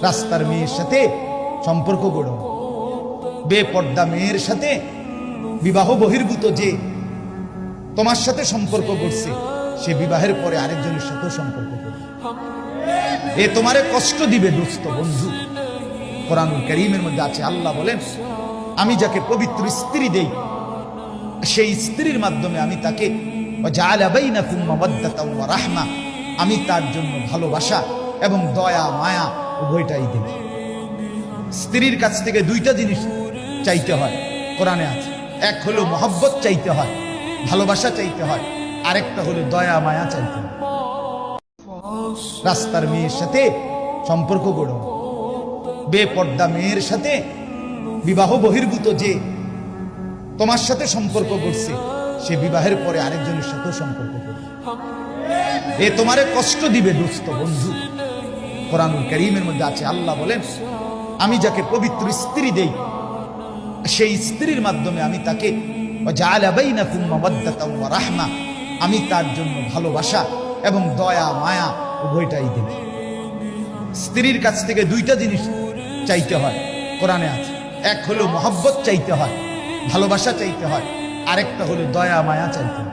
রাস্তার মেয়ের সাথে সম্পর্ক গড়ো, বেপর্দা মেয়ের সাথে বিবাহ বহির্ভূত যে তোমার সাথে সম্পর্ক গড়ছে, সে বিবাহের পরে আরেকজনের সাথে সম্পর্ক করবে। এ তোমারে কষ্ট দিবে দোস্ত বন্ধু। কোরআনুল কারীমের মধ্যে আছে, আল্লাহ বলেন, আমি যাকে পবিত্র স্ত্রী দেই, সেই স্ত্রীর মাধ্যমে আমি তাকে ওয়াজআলা বাইনাকুম মাওয়াদ্দাতাও ওয়া রাহমা, আমি তার জন্য ভালোবাসা এবং দয়া মায়া উভয়টাই দিই। স্ত্রীর কাছ থেকে দুইটা জিনিস চাইতে হয়, কোরআনে আছে। এক হলো মহব্বত চাইতে হয়, ভালোবাসা চাইতে হয়, আরেকটা হলো দয়া মায়া চাইতে হয়। রাস্তার মেয়ের সাথে সম্পর্ক গড়ো, বেপর্দা মেয়ের সাথে বিবাহ বহির্ভূত যে তোমার সাথে সম্পর্ক গড়ছে, সে বিবাহের পরে আরেকজনের সাথে সম্পর্ক করবে। এ তোমারে কষ্ট দিবে দোস্ত বন্ধু। কোরআনুল কারীমের মধ্যে আছে, আল্লাহ বলেন, আমি যাকে পবিত্র স্ত্রী দেই, সেই স্ত্রীর মাধ্যমে আমি তাকে ওয়াজআলা বাইনাকুম মাওয়াদ্দাতাও ওয়া রাহমা, আমি তার জন্য ভালোবাসা এবং দয়া মায়া উভয়টাই দিই। স্ত্রীর কাছ থেকে দুইটা জিনিস চাইতে হয়, কোরআনে আছে। এক হলো মহব্বত চাইতে হয়, ভালোবাসা চাইতে হয়, আরেকটা হলো দয়া মায়া চাইতে হয়।